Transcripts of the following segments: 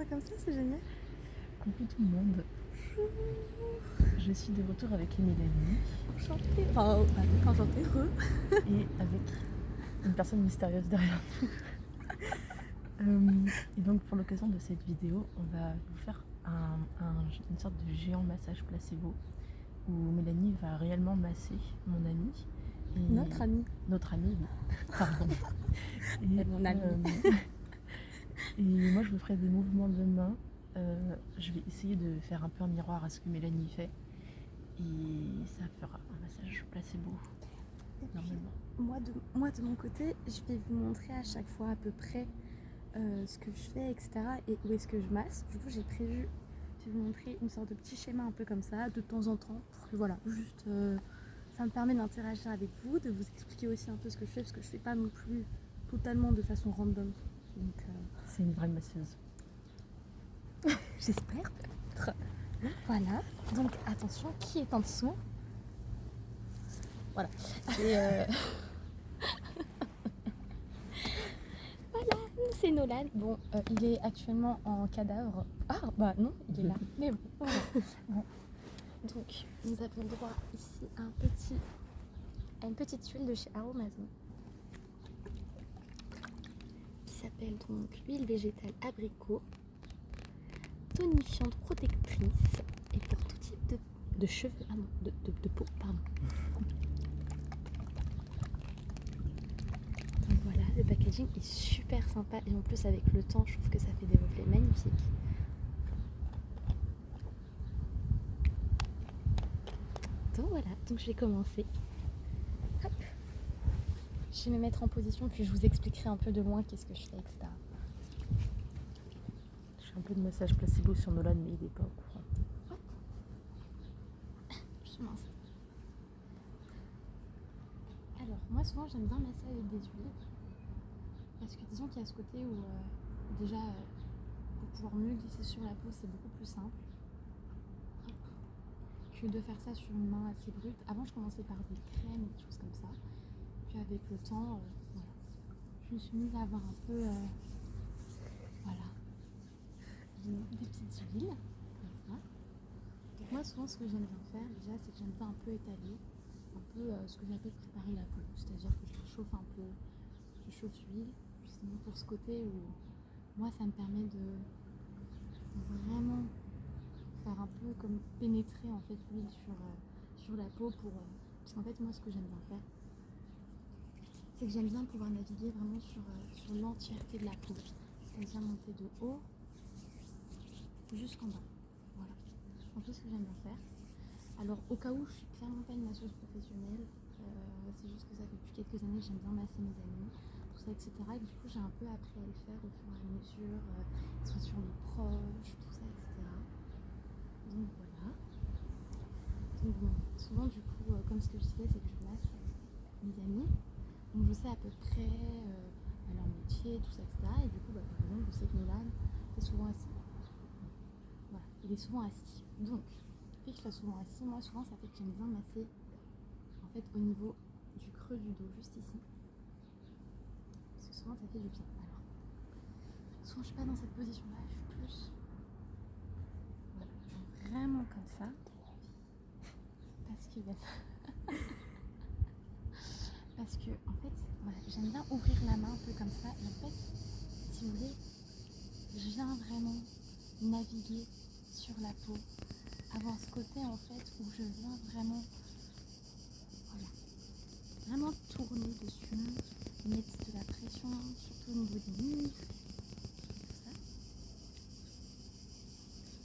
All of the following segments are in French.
ça comme ça, c'est génial. Coucou tout le monde. Je suis de retour avec Mélanie. Enchantée. Enfin, enchantée, Et avec une personne mystérieuse derrière nous. Et donc pour l'occasion de cette vidéo, on va vous faire une sorte de géant massage placebo où Mélanie va réellement masser mon amie. Et Notre amie. Notre amie, oui. Pardon. Et mon amie. Et moi je vous ferai des mouvements de main. Je vais essayer de faire un peu un miroir à ce que Mélanie fait. Et ça fera un massage placebo. Normalement. Moi de mon côté, je vais vous montrer à chaque fois à peu près ce que je fais, etc. et où est-ce que je masse. Du coup, je vais vous montrer une sorte de petit schéma un peu comme ça, de temps en temps, pour que voilà, juste ça me permet d'interagir avec vous, de vous expliquer aussi un peu ce que je fais, parce que je fais pas non plus totalement de façon random. Donc, c'est une vraie masseuse. J'espère peut-être. Voilà, donc attention, qui est en dessous? Voilà. Voilà, c'est Nolan. Bon, il est actuellement en cadavre. Ah, bah non, il est là. Mais bon. Bon. Donc, nous avons droit ici à une petite huile de chez Aromazone qui s'appelle donc huile végétale abricot, tonifiante protectrice et pour tout type de cheveux, ah non, de peau, pardon. Donc voilà, le packaging est super sympa et en plus avec le temps, je trouve que ça fait des reflets magnifiques. Donc voilà, donc je vais commencer. Hop. Je vais me mettre en position puis je vous expliquerai un peu de loin qu'est-ce que je fais, etc. Je fais un peu de massage placebo sur Nolan, mais il n'est pas au courant. Hop. Je m'installe. Alors, moi souvent j'aime bien masser avec des huiles. Parce que disons qu'il y a ce côté où déjà pour pouvoir mieux glisser sur la peau c'est beaucoup plus simple que de faire ça sur une main assez brute. Avant je commençais par des crèmes et des choses comme ça. Puis avec le temps, voilà, je me suis mise à avoir un peu voilà, des petites huiles comme ça. Donc moi souvent ce que j'aime bien faire déjà c'est que j'aime bien un peu étaler un peu ce que j'appelle préparer la peau. C'est-à-dire que je chauffe un peu, je chauffe l'huile justement pour ce côté où moi ça me permet de vraiment faire un peu comme pénétrer en fait l'huile sur la peau pour parce qu'en fait moi ce que j'aime bien faire c'est que j'aime bien pouvoir naviguer vraiment sur l'entièreté de la peau, c'est-à-dire monter de haut jusqu'en bas. Voilà, un peu ce que j'aime bien faire. Alors au cas où je suis clairement pas une masseuse professionnelle, c'est juste que ça fait depuis quelques années que j'aime bien masser mes amis, tout ça, etc. Et du coup j'ai un peu appris à le faire au fur et à mesure, soit sur les proches, tout ça, etc. Donc voilà. Donc bon, souvent du coup, comme ce que je disais, c'est que je masse mes amis. Donc je sais à peu près leur métier, tout ça, etc. Et du coup, par exemple, je sais que Nolan est souvent assis. Voilà, il est souvent assis. Donc, vu qu'il est souvent assis, moi souvent ça fait que j'aime bien masser en fait au niveau du creux du dos, juste ici. Parce que souvent ça fait du bien. Alors, souvent je suis pas dans cette position-là, je suis plus voilà, vraiment comme ça. Parce que en fait, voilà, j'aime bien ouvrir la main un peu comme ça. Et en fait, si vous voulez, je viens vraiment naviguer sur la peau, avoir ce côté en fait où je viens vraiment, voilà, vraiment tourner dessus, mettre de la pression, surtout au niveau des muscles, tout ça.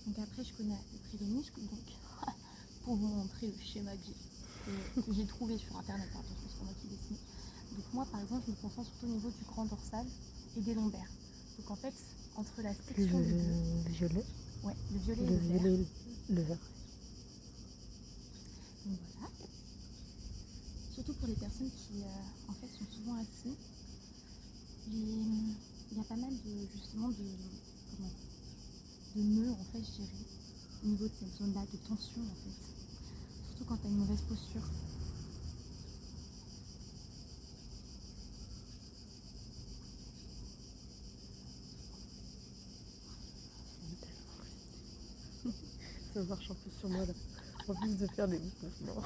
Donc après, je connais à peu près les muscles, donc pour vous montrer le schéma que j'ai trouvé sur internet, hein, parce que c'est pas moi qui dessine. Donc moi par exemple je me concentre surtout au niveau du grand dorsal et des lombaires. Donc en fait entre la section des deux. Le violet. Ouais, le violet et Le le vert. violet, le vert. Donc voilà. Surtout pour les personnes qui en fait sont souvent assis. Il y a pas mal de justement de nœuds en fait je dirais au niveau de cette zone là de tension en fait. Surtout quand tu as une mauvaise posture. ça marche un peu sur moi là. En plus de faire des mouvements.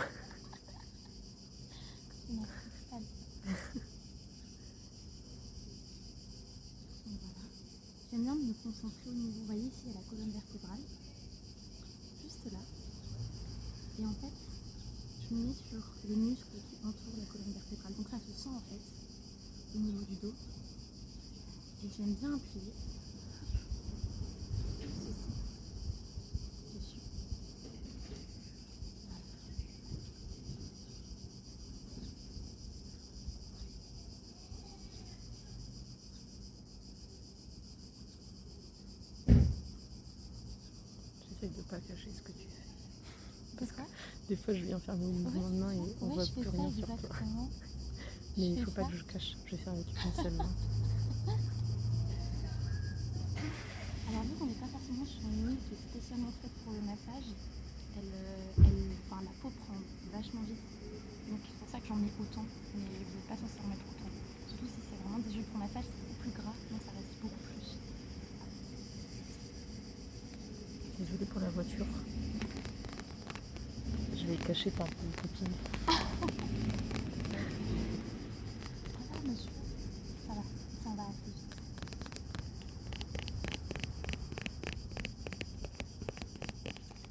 Non, c'est total. Donc voilà. J'aime bien me concentrer au niveau, vous voyez ici, il y a la colonne vertébrale, juste là. Et en fait, je me mets sur les muscles qui entourent la colonne vertébrale. Donc ça se sent en fait au niveau du dos. Et j'aime bien appuyer ceci dessus. J'essaye de pas cacher ce que tu fais. C'est quoi? Des fois, je viens faire mes mouvements de main et on voit plus rien sur toi. Exactement. Mais il faut pas que je cache. Je vais faire avec une seule main. Alors vu qu'on n'est pas forcément sur une huile qui est spécialement faite pour le massage, la peau prend vachement vite. Donc c'est pour ça que j'en mets autant, mais vous n'êtes pas censé en mettre autant. Surtout si c'est vraiment des huiles pour massage, c'est beaucoup plus gras, donc ça reste beaucoup plus. Désolée pour la voiture. Je vais cacher par une copine. Ah monsieur, ça va, ça va assez vite.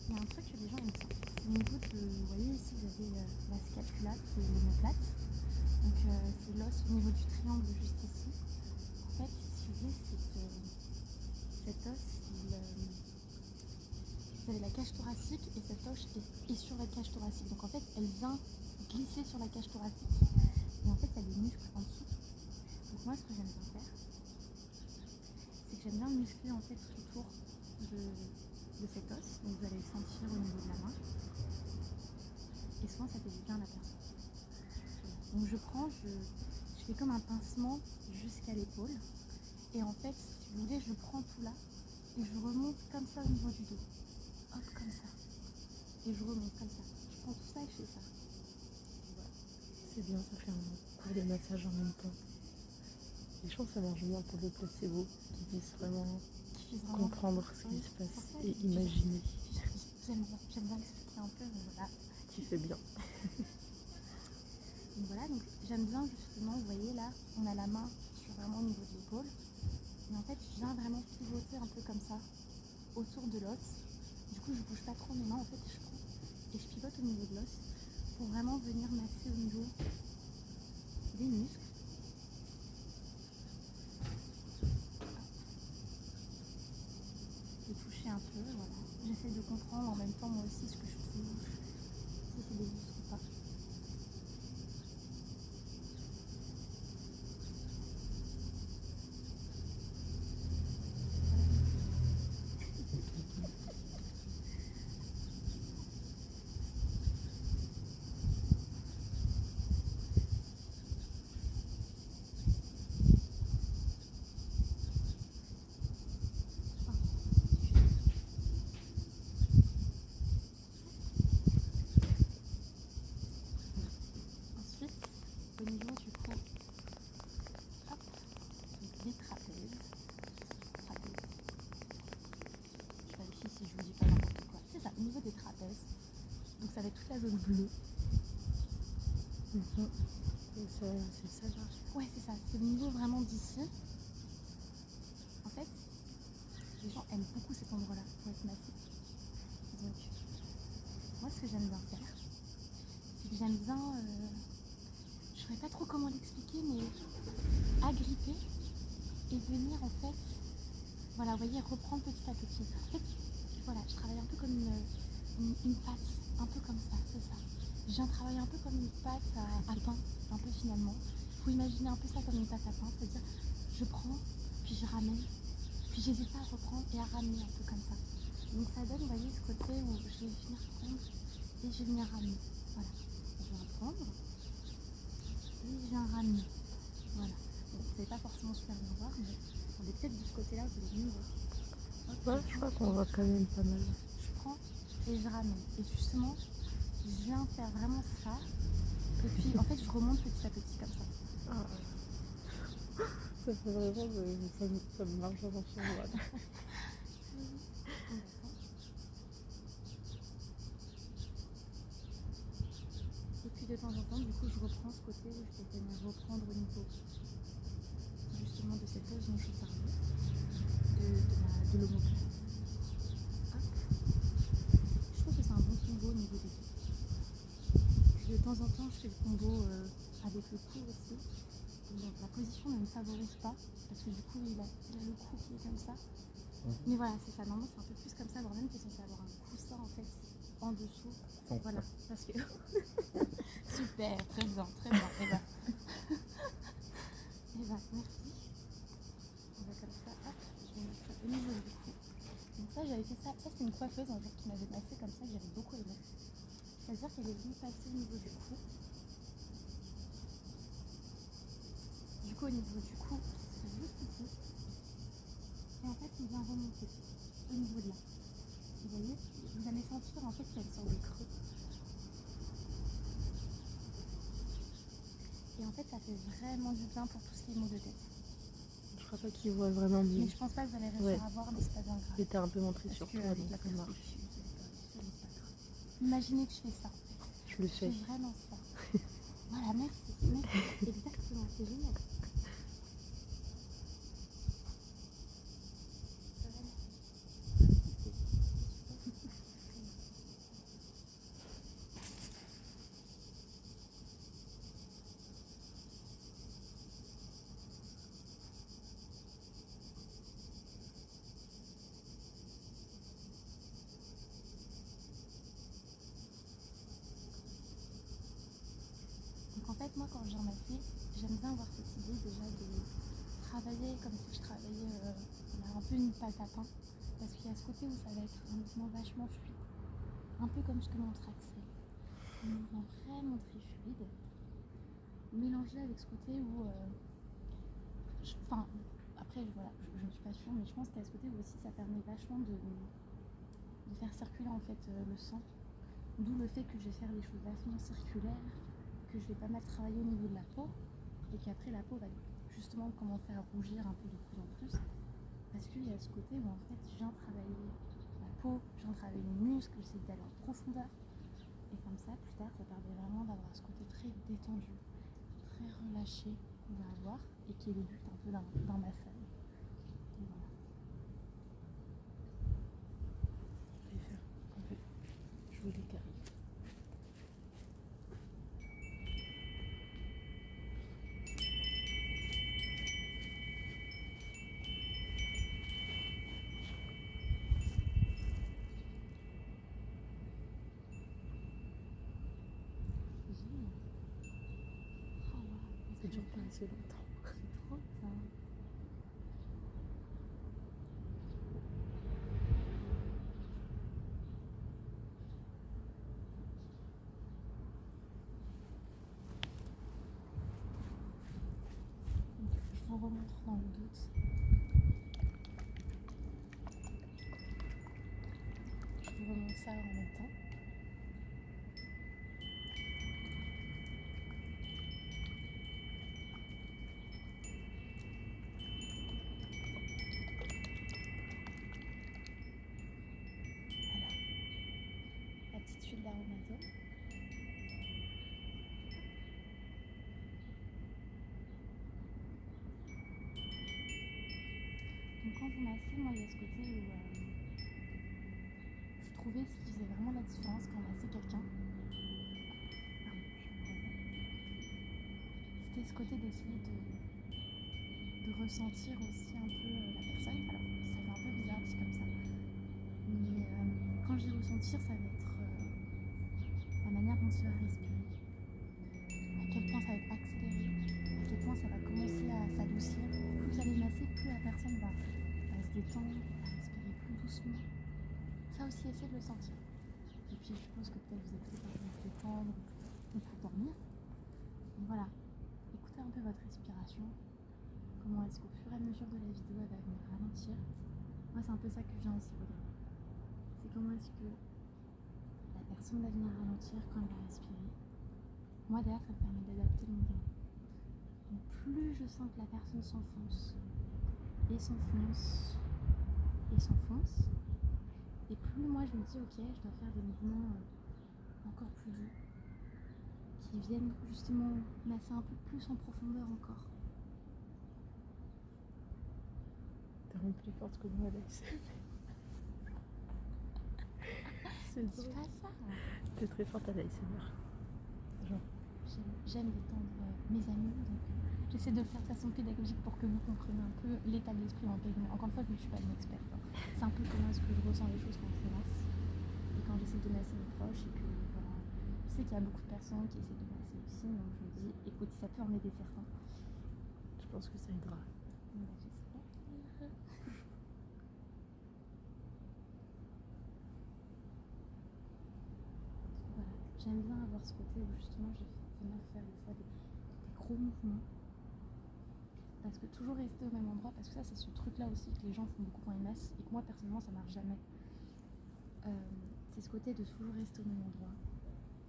Il y a un truc que les gens aiment bien. C'est au niveau de, vous voyez ici vous avez la scapula qui est l'omoplate. Donc c'est l'os au niveau du triangle juste ici. En fait, si vous voulez, cet os, vous avez la cage thoracique et cette os est sur la cage thoracique. Donc en fait, elle vient glisser sur la cage thoracique. Et en fait, il y a des muscles en dessous. Donc moi, ce que j'aime bien faire, c'est que j'aime bien muscler en fait tout autour de cet os. Donc vous allez le sentir au niveau de la main. Et souvent, ça fait du bien à la personne. Donc je prends, je fais comme un pincement jusqu'à l'épaule. Et en fait, si vous voulez, je prends tout là et je remonte comme ça au niveau du dos. Hop, comme ça. Et je remonte comme ça. Je prends tout ça et je fais ça. Voilà. C'est bien, ça fait un cours de massage en même temps. Et je pense que ça marche bien pour le placebo, qui puisse vraiment comprendre ce qui se passe et imaginer. J'aime bien expliquer un peu, mais voilà. Tu fais bien. Donc voilà, donc j'aime bien justement, vous voyez là, on a la main sur vraiment au niveau de l'épaule. Et en fait, je viens vraiment pivoter un peu comme ça, autour de l'os. Du coup, je bouge pas trop mes mains, en fait, je prends et je pivote au niveau de l'os pour vraiment venir masser au niveau des muscles. Et toucher un peu, voilà. J'essaie de comprendre en même temps moi aussi ce que je touche, si c'est des muscles ou pas. Au niveau du cou, hop, donc les trapèzes. Je vérifie si je vous dis pas n'importe quoi. C'est ça, au niveau des trapèzes. Donc ça va être toute la zone bleue. C'est ça là. Ouais, c'est ça, c'est le niveau vraiment d'ici. En fait, les gens aiment beaucoup cet endroit-là pour être massés. Donc, moi ce que j'aime bien faire, c'est que j'aime bien... je ne saurais pas trop comment l'expliquer, mais agripper et venir en fait, voilà, vous voyez, reprendre petit à petit. En fait, voilà, je travaille un peu comme une pâte, un peu comme ça, c'est ça. Je viens travailler un peu comme une pâte à pain, un peu finalement. Il faut imaginer un peu ça comme une pâte à pain, c'est-à-dire je prends, puis je ramène, puis j'hésite pas à reprendre et à ramener un peu comme ça. Donc ça donne, vous voyez, ce côté où je vais venir prendre et je vais venir ramener. Voilà, je viens prendre. Et je viens ramener. Voilà. Bon, vous n'allez pas forcément super bien voir, mais on est peut-être de ce côté-là, vous allez mieux voir. Ouais, je crois qu'on voit quand même pas mal. Je prends et je ramène. Et justement, je viens faire vraiment ça. Et puis, en fait, je remonte petit à petit comme ça. Ah. Ça fait vraiment, ça me marche vraiment sur moi. de temps en temps, du coup, je reprends ce côté où je vais venir reprendre au niveau justement de cette pause dont je vous parlais, de l'homoplate. Hop. Je trouve que c'est un bon combo au niveau des deux. De temps en temps, je fais le combo avec le cou aussi. Donc la position ne me favorise pas, parce que du coup, il a le cou qui est comme ça. Mais voilà, c'est ça. Normalement, c'est un peu plus comme ça, voire même que c'est censé avoir un coussin en fait en dessous. Voilà, parce que. Super, très bien, Eva. Eva, merci. On va comme ça, hop, je vais mettre ça au niveau du cou. Donc ça, j'avais fait ça. Ça, c'est une coiffeuse un jour qui m'avait massé comme ça, que j'avais beaucoup aimé. C'est-à-dire qu'elle est venue passer au niveau du cou. Du coup, au niveau du cou, c'est juste ici. Et en fait, il vient remonter au niveau de là. Vous voyez, vous allez sentir en fait qu'il y a une sorte de creux. Et en fait, ça fait vraiment du bien pour tout ce qui est maux de tête. Je crois pas qu'ils voient vraiment bien. Mais je pense pas que vous allez réussir à voir, mais c'est pas bien grave. Et t'as un peu montré sur toi, donc la ça marche. Imaginez que je fais ça. Je le fais. Je fais vraiment ça. Voilà, merci. Exactement, c'est génial. En fait, moi, quand je viens masser, j'aime bien avoir cette idée déjà de travailler comme si je travaillais un peu une pâte à pain. Parce qu'il y a ce côté où ça va être un mouvement vachement fluide. Un peu comme ce que montre Axel. Un mouvement vraiment très fluide. Mélangé avec ce côté où... après, voilà, je ne suis pas sûre, mais je pense qu'à ce côté où aussi ça permet vachement de faire circuler en fait le sang. D'où le fait que je vais faire des choses vachement circulaires, que je vais pas mal travailler au niveau de la peau, et qu'après la peau va justement commencer à rougir un peu de plus en plus, parce qu'il y a ce côté où en fait je viens travailler la peau, je viens travailler les muscles, j'essaie d'aller en profondeur, et comme ça plus tard ça permet vraiment d'avoir ce côté très détendu, très relâché qu'on va avoir, et qui est le but un peu d'un massage. Et voilà. Je vais faire un peu jouer les carrés. Ça dure pas assez longtemps. C'est trop bien. Je vous remontre dans le doute. Je vous remonte ça en même temps. La petite huile d'aromazone. Donc quand vous massez, moi il y a ce côté où je trouvais ce qui faisait vraiment la différence quand on massait quelqu'un. C'était ce côté d'essayer de ressentir aussi un peu la personne. Alors ça fait un peu bizarre dit comme ça. Mais quand je dis ressentir, ça va être la manière dont il va respirer. À quel point ça va être accéléré, à quel point ça va commencer à s'adoucir. Plus vous allez masser, plus la personne va se détendre, va respirer plus doucement. Ça aussi, essayez de le sentir. Et puis je suppose que peut-être vous êtes très en train de se détendre ou pour dormir. Donc voilà, écoutez un peu votre respiration. Comment est-ce qu'au fur et à mesure de la vidéo, elle va venir ralentir. Moi, c'est un peu ça que je viens aussi regarder. C'est comment est-ce que la personne va venir ralentir quand elle va respirer. Moi, derrière, ça me permet d'adapter le mouvement. Donc plus je sens que la personne s'enfonce, et s'enfonce, et s'enfonce, et plus moi je me dis ok, je dois faire des mouvements encore plus doux, qui viennent justement masser un peu plus en profondeur encore. T'es rempli forte que moi, Alex. C'est C'est drôle. pas ça. T'es très forte à l'ASMR. Genre, J'aime détendre mes amis, donc j'essaie de le faire de façon pédagogique pour que vous compreniez un peu l'état d'esprit dans lequel je me mets. Encore une fois, je ne suis pas une experte. Hein. C'est un peu comment est-ce que je ressens les choses quand je masse et quand j'essaie de masser mes proches. Et que voilà, je sais qu'il y a beaucoup de personnes qui essaient de masser aussi, donc je me dis, écoute, ça peut en aider certains. je pense que ça aidera. Bah, j'espère. Voilà, j'aime bien avoir ce côté où justement je vais venir faire des fois des gros mouvements. Parce que toujours rester au même endroit, parce que ça c'est ce truc là aussi que les gens font beaucoup quand ils massent et que moi personnellement ça marche jamais. C'est ce côté de toujours rester au même endroit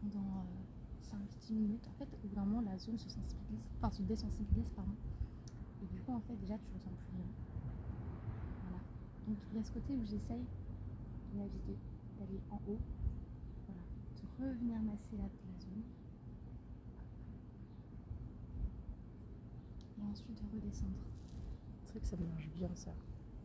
pendant 5-10 minutes. En fait, au bout d'un moment la zone se sensibilise, enfin se désensibilise, pardon. Et du coup en fait déjà tu ressens plus rien. Voilà. Donc il y a ce côté où j'essaye de naviguer, d'aller en haut, voilà, de revenir masser la zone. Et ensuite de redescendre. C'est vrai que ça marche bien, ça.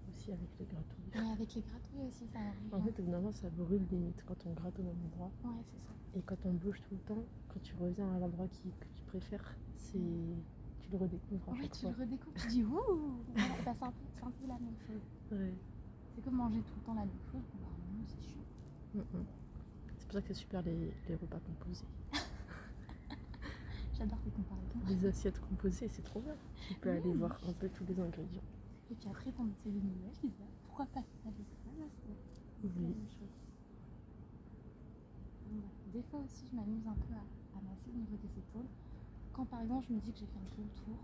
Aussi avec les gratouilles. Mais avec les gratouilles aussi, ça marche bien. En fait, évidemment, ça brûle limite quand on gratte au même endroit. Ouais, c'est ça. Et quand on bouge tout le temps, quand tu reviens à l'endroit que tu préfères, tu le redécouvres à Ouais, chaque tu fois. le redécouvres, tu dis ouh. Voilà, bah, c'est un peu la même chose. Ouais. C'est comme manger tout le temps la même chose, bah non, c'est chiant. C'est pour ça que c'est super les repas composés. J'adore tes comparaisons. Les assiettes composées, c'est trop bien. Tu peux aller voir un peu tous les ingrédients. Et puis après, t'en essaies une nouvelle, tu dis ah, pourquoi pas ça avec ça, là, c'est la même chose. Donc, voilà. Des fois aussi, je m'amuse un peu à masser au niveau des épaules. Quand par exemple, je me dis que j'ai fait un peu le tour,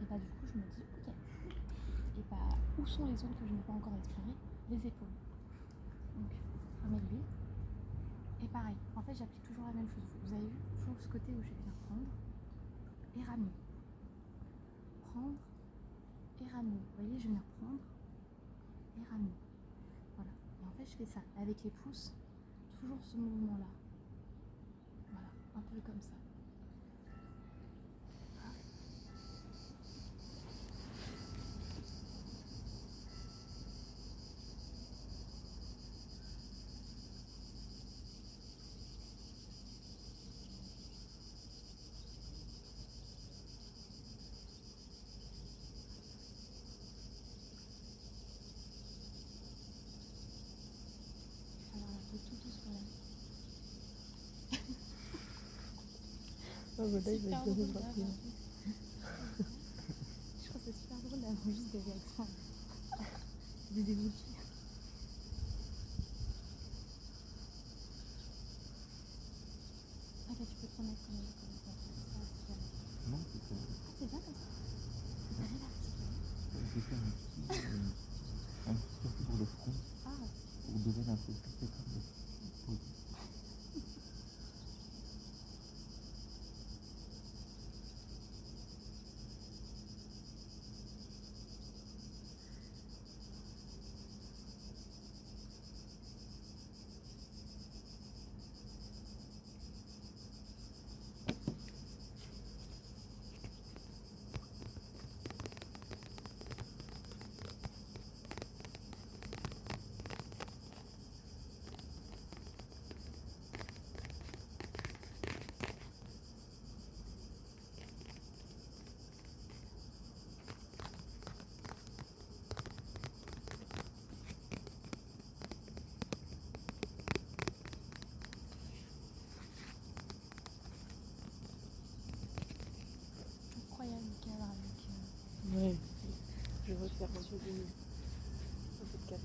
et bah du coup, je me dis ok. Et bah, où sont les zones que je n'ai pas encore explorées? Les épaules. Donc, je remets l'huile. Et pareil, en fait, j'applique toujours la même chose. Vous avez vu, toujours ce côté où je vais venir prendre et ramener. Prendre et ramener. Vous voyez, je vais venir prendre et ramener. Voilà. Et en fait, je fais ça avec les pouces, toujours ce mouvement-là. Voilà, un peu comme ça. Alors, un peu tout doucement. Ah, voilà, il va Super être bien drôle rapide. d'avoir. Je trouve que c'est super drôle d'avoir juste des réactions. Des émojis. Ah bah tu peux te remettre comme ça, c'est bien. Non, c'est ça. Ah, c'est bien comme ça. T'arrives à respirer. J'ai fait un petit circuit pour le front Ah, pour donner un peu plus de temps. incroyable le cadre avec. Ouais, je vais refaire un peu de cadre.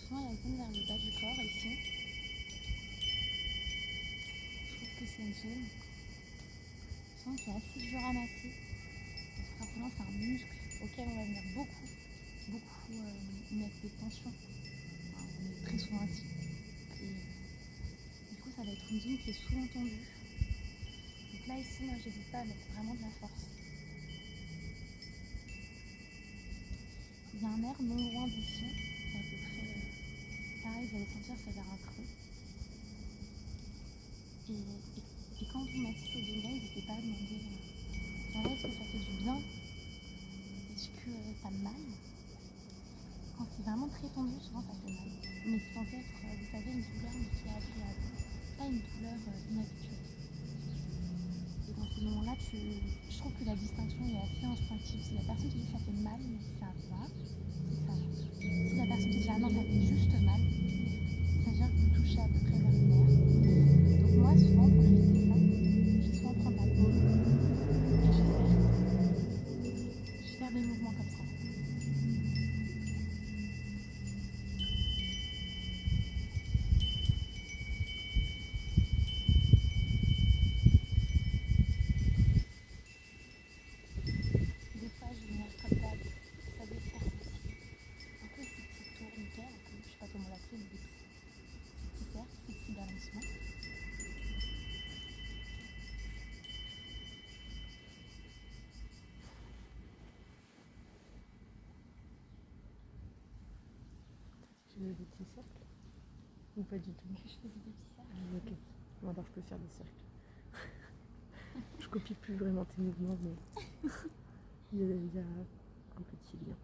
Souvent la zone vers le bas du corps ici. Je trouve que c'est une zone qui est assez dure à masser. Parce que forcément c'est un muscle auquel on va venir beaucoup mettre des tensions. Enfin, on est très souvent assis. Et du coup ça va être une zone qui est souvent tendue. Donc Donc là, ici, moi, j'hésite pas à mettre vraiment de la force. Il y a un air non loin d'ici, à peu près. Pareil, vous allez sentir, c'est vers un creux. Et quand vous mettez ces deux-là, n'hésitez pas à demander voilà, est-ce que ça fait du bien? Est-ce que t'as mal? Quand c'est vraiment très tendu, souvent ça fait mal. Mais c'est censé être, vous savez, une douleur mais qui est agréable. Pas une douleur inhabituelle. Et dans ces moments-là, je trouve que la distinction est assez instinctive. Si la personne te dit ça fait mal, mais ça va, c'est que ça va. Si la personne te dit ah non, ça fait juste mal, ça veut dire que vous touchez à peu près vers le nerf. Donc moi, souvent, pour éviter ça, je vais souvent prendre la paume et je vais faire des mouvements comme ça. Des fois, je vais venir comme d'hab, ça veut faire ceci. Un peu ces petits tourniquets, je sais pas comment l'appeler, mais ces petits cercles, ces petits balancements. Tu veux des petits cercles? Ou pas du tout? Je faisais des petits cercles. Ok. Bon, alors je peux faire des cercles. Je copie plus vraiment tes mouvements, mais il y a un petit lien.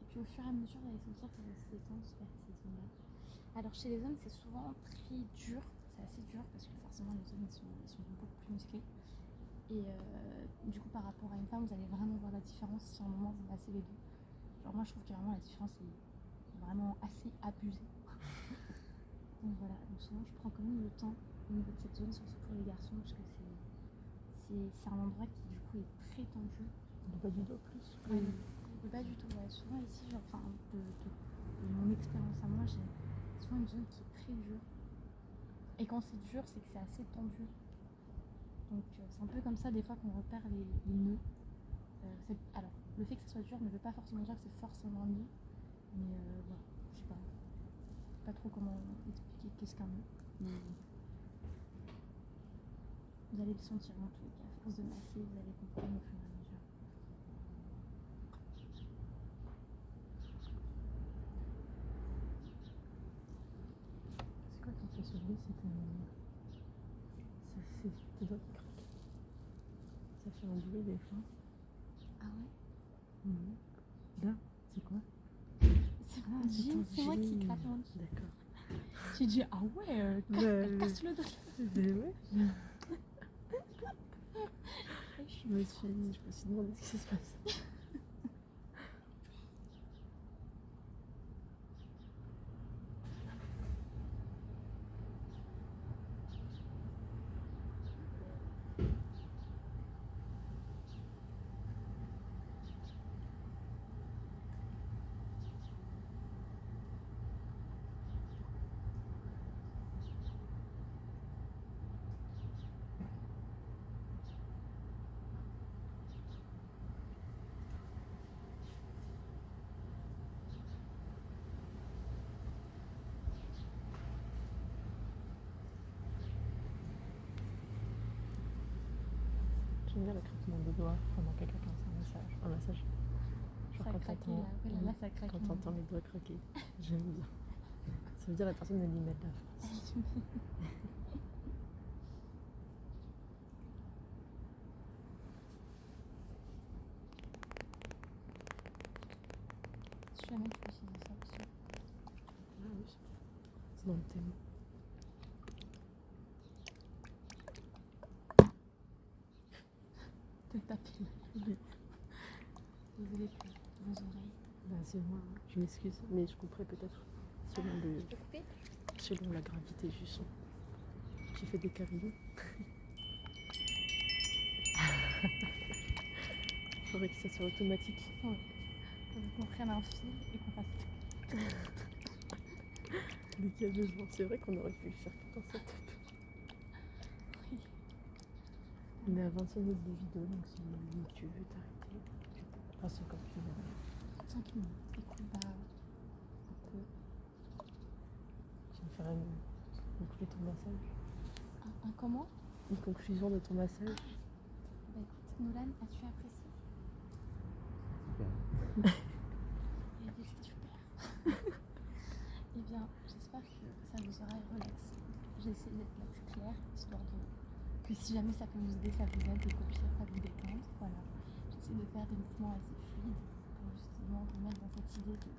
Et puis au fur et à mesure, vous allez sentir que ça va se détendre vers ces zones-là. Alors chez les hommes, c'est souvent très dur, c'est assez dur parce que forcément les hommes ils sont beaucoup plus musclés. Et du coup, par rapport à une femme, vous allez vraiment voir la différence si à un moment vous massez les deux. Genre, moi je trouve que vraiment la différence est vraiment assez abusée. Donc voilà, donc souvent je prends quand même le temps au niveau de cette zone, surtout pour les garçons, parce que c'est un endroit qui du coup est très tendu. Le bas du dos plus. Ouais, le bas du tout, ouais. Souvent ici, genre, enfin, de mon expérience à moi, j'ai souvent une zone qui est très dure. Et quand c'est dur, c'est que c'est assez tendu. Donc c'est un peu comme ça des fois qu'on repère les nœuds. Alors, le fait que ça soit dur ne veut pas forcément dire que c'est forcément un nœud. Mais voilà, je sais pas trop comment expliquer qu'est-ce qu'un nœud. Mais vous allez le sentir en tout cas. À force de masser, vous allez comprendre au fur et à mesure. C'est quoi qui te fait ce bruit? C'est tes doigts qui craquent. Ça fait un bruit des fois. Ah ouais? Là, c'est quoi? C'est mon jean, c'est moi qui craque mon jean. D'accord. J'ai dit ah ouais, casse le dos. Ouais. Je Je me suis demandé ce qui se passe. J'aime bien le craquement des doigts pendant quelqu'un qui fait un massage. Genre Ça quand craque t'entends, là, ça craque. quand t'entends les doigts craquer, j'aime bien. Ça veut dire la personne elle y met de la force. Je suis jamais plus utiliser ça aussi. Ah oui, c'est dans le thème. T'es tapé là. Oui. Désolée pour vos oreilles. Bah, c'est moi, je m'excuse, mais je couperai peut-être selon, Je peux couper? selon la gravité du son. J'ai fait des carillons. Il faudrait que ça soit automatique. Ouais. Faudrait qu'on prenne un fil et qu'on fasse. Dès qu'il y a besoin, c'est vrai qu'on aurait pu le faire tout en setup. Oui. On est à 25 minutes de vidéo, donc si tu veux t'arrêter, tu peux. Enfin, c'est comme tu veux. 5 minutes. Écoute, bah, un peu. faire conclure ton massage. Un comment? Une conclusion de ton massage. Bah écoute, Nolan, as-tu apprécié? Super. Il a dit que c'était super. Eh bien, j'espère que ça vous aura relaxé. J'ai essayé d'être la plus claire, histoire que si jamais ça peut vous aider, ça vous aide, et qu'au pire, ça vous détende. Voilà. J'essaie de faire des mouvements assez fluides pour justement vous mettre dans cette idée de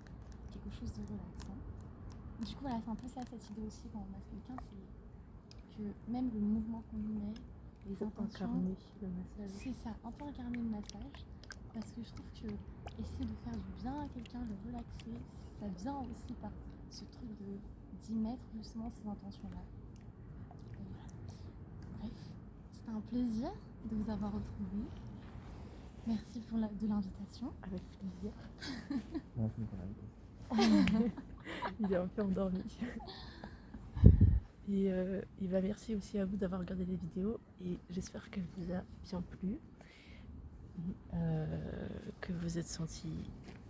quelque chose de relaxant. Du coup, voilà, c'est un peu ça, cette idée aussi quand on masse quelqu'un, c'est que même le mouvement qu'on y met, les intentions, Incarner le massage. c'est ça, un peu incarner le massage, parce que je trouve que essayer de faire du bien à quelqu'un, le relaxer, ça vient aussi par ce truc d'y mettre justement ces intentions-là. Et voilà. Bref, c'était un plaisir de vous avoir retrouvé. Merci de l'invitation. Avec plaisir. Merci pour l'invitation. Il est un peu endormi. Et merci aussi à vous d'avoir regardé les vidéos et j'espère qu'elle vous a bien plu, que vous êtes senti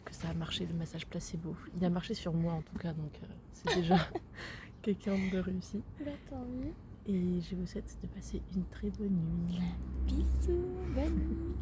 que ça a marché le massage placebo. Il a marché sur moi en tout cas, donc c'est déjà quelqu'un de réussi. Bah, tant mieux. Et je vous souhaite de passer une très bonne nuit. Bisous, bonne nuit.